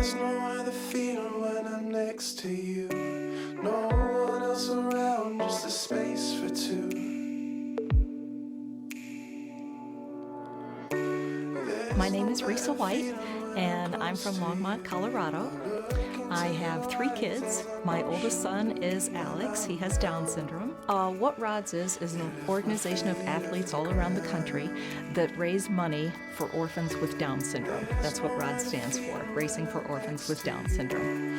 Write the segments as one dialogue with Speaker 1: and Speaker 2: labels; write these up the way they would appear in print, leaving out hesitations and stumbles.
Speaker 1: There's no other feeling when I'm next to you. No one else around, just a space for two.
Speaker 2: My name is Risa White, and I'm from Longmont, Colorado. I have 3 kids. My oldest son is Alex. He has Down syndrome. What RODS is an organization of athletes all around the country that raise money for orphans with Down syndrome. That's what RODS stands for, Racing for Orphans with Down syndrome.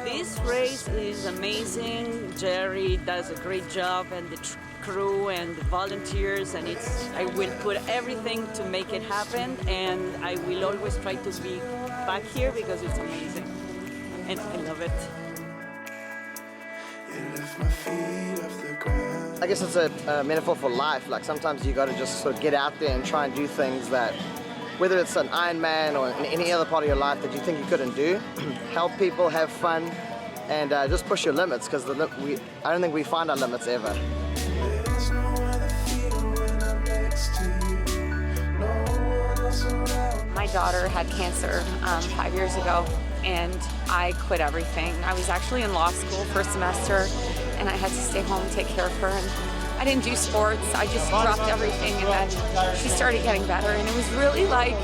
Speaker 3: This race is amazing. Jerry does a great job, and the crew and the volunteers, and I will put everything to make it happen, and I will always try to be back here because it's amazing and I love it.
Speaker 4: I guess it's a metaphor for life. Like sometimes you got to just sort of get out there and try and do things that, whether it's an Ironman or in any other part of your life that you think you couldn't do, help people have fun and just push your limits, because I don't think we find our limits ever.
Speaker 5: My daughter had cancer 5 years ago, and I quit everything. I was actually in law school first semester, and I had to stay home and take care of her. And I didn't do sports. I just dropped everything, and then she started getting better. And it was really like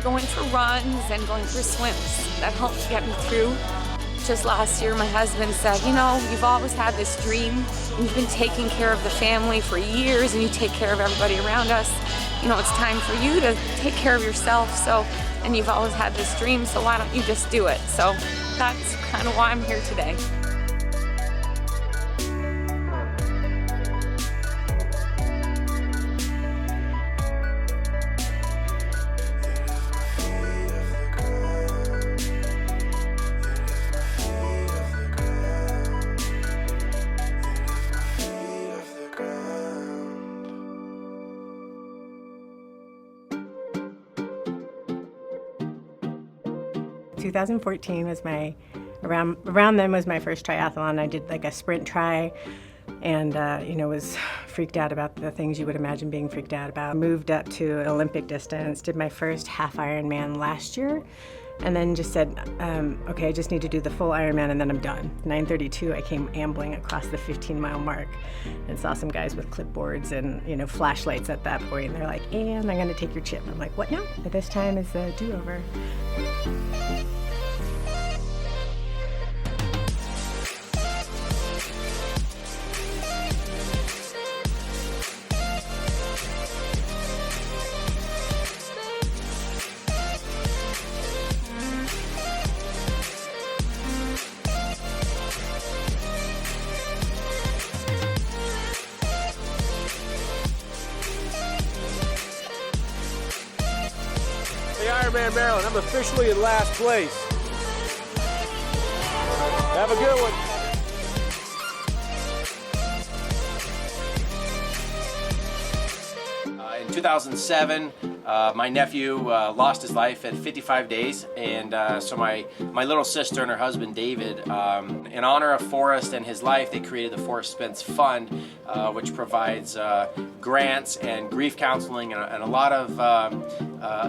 Speaker 5: going for runs and going for swims that helped get me through. Just last year, my husband said, you know, you've always had this dream, and you've been taking care of the family for years, and you take care of everybody around us. You know, it's time for you to take care of yourself. So, and you've always had this dream, so why don't you just do it? So that's kind of why I'm here today.
Speaker 6: In 2014 was around then was my first triathlon. I did like a sprint tri, and was freaked out about the things you would imagine being freaked out about. Moved up to Olympic distance, did my first half Ironman last year, and then just said, okay, I just need to do the full Ironman and then I'm done. 9:32, I came ambling across the 15-mile mark and saw some guys with clipboards and flashlights at that point. And they're like, and I'm gonna take your chip. I'm like, what now? But this time is the do-over.
Speaker 7: The Ironman Maryland, I'm officially in last place. Have a good one.
Speaker 8: In 2007, my nephew lost his life at 55 days, and so my little sister and her husband David, in honor of Forrest and his life, they created the Forrest Spence Fund, which provides grants and grief counseling and a lot of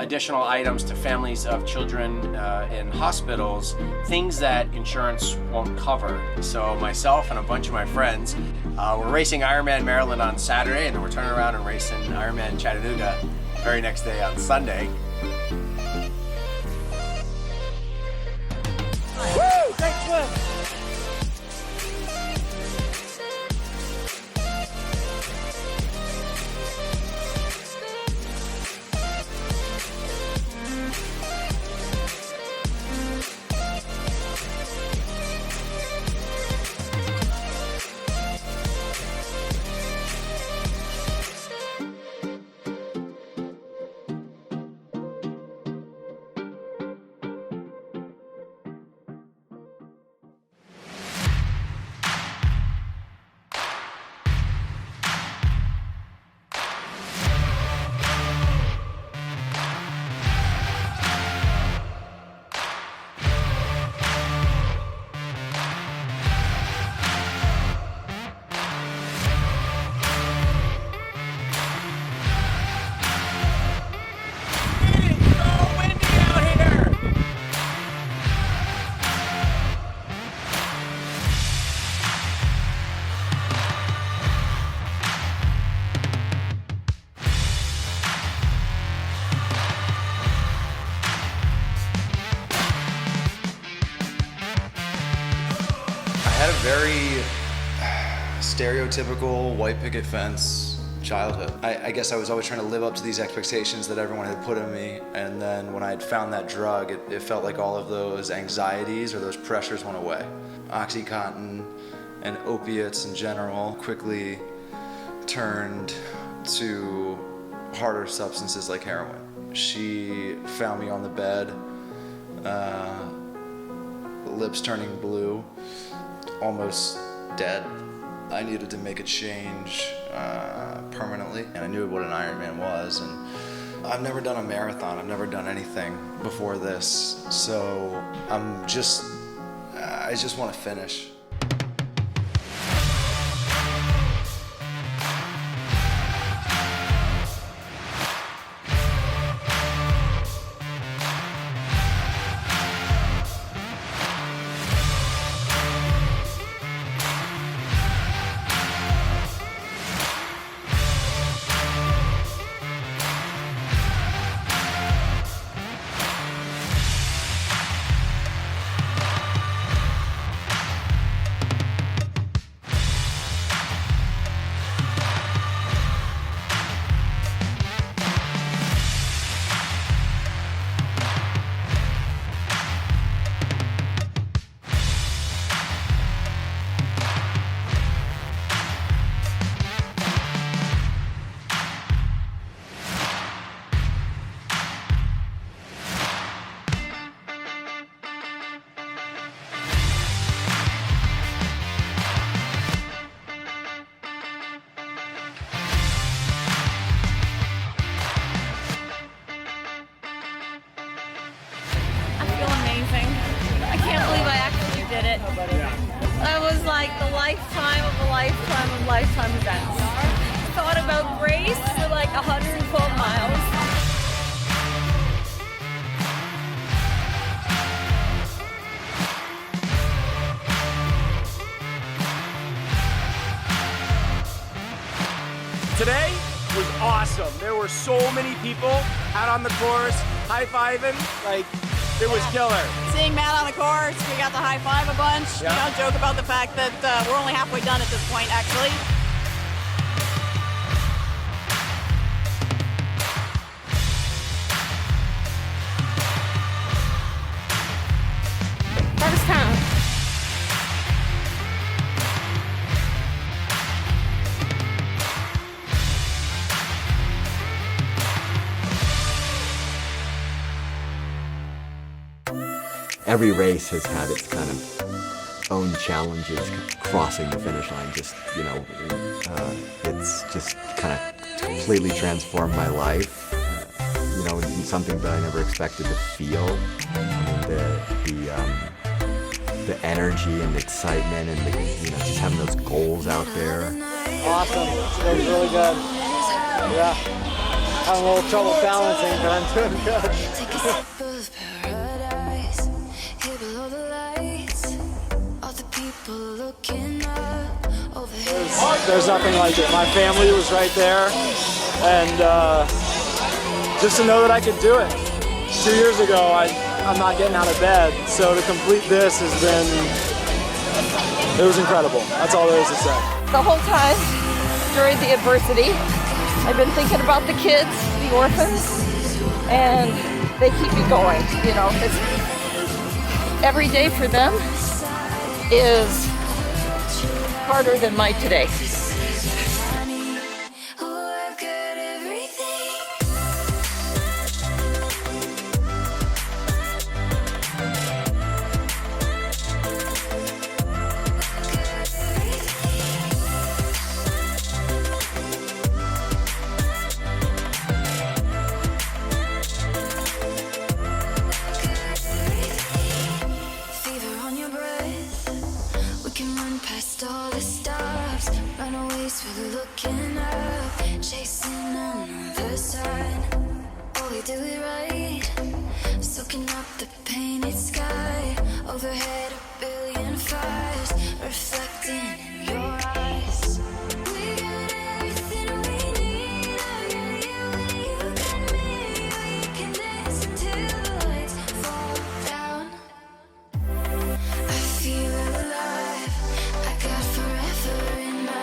Speaker 8: additional items to families of children in hospitals, things that insurance won't cover. So myself and a bunch of my friends, we're racing Ironman Maryland on Saturday, and then we're turning around and racing Ironman Chattanooga very next day on Sunday.
Speaker 7: Woo! Great swim!
Speaker 9: Stereotypical white picket fence childhood. I guess I was always trying to live up to these expectations that everyone had put on me, and then when I had found that drug, it felt like all of those anxieties or those pressures went away. Oxycontin and opiates in general quickly turned to harder substances like heroin. She found me on the bed, lips turning blue, almost dead. I needed to make a change permanently, and I knew what an Ironman was. And I've never done a marathon. I've never done anything before this, so I just want to finish.
Speaker 10: That was like the lifetime of a lifetime of lifetime events. Thought about race for like 112 miles.
Speaker 7: Today was awesome. There were so many people out on the course, high-fiving, like, it was killer.
Speaker 10: Seeing Matt on the course, we got to high five a bunch.
Speaker 7: Yeah.
Speaker 10: You know, joke about the fact that we're only halfway done at this point, actually.
Speaker 6: First time.
Speaker 11: Every race has had its kind of own challenges crossing the finish line. Just, you know, it's just kind of completely transformed my life. You know, in something that I never expected to feel. I mean, the energy and the excitement and the, you know, just having those goals out there.
Speaker 4: Awesome. It was really good. Yeah. Having a little trouble balancing, but I'm doing good.
Speaker 7: There's nothing like it. My family was right there, and just to know that I could do it. 2 years ago, I'm not getting out of bed, so to complete this has been, it was incredible. That's all there is to say.
Speaker 10: The whole time during the adversity, I've been thinking about the kids, the orphans, and they keep me going. You know, it's, every day for them is harder than my today.
Speaker 1: I feel alive. I got forever in my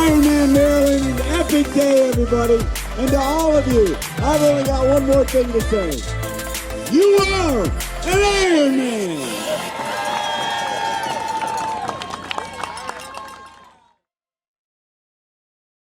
Speaker 12: Ironman Maryland, an epic day, everybody. And to all of you, I've only got one more thing to say. You are an Ironman!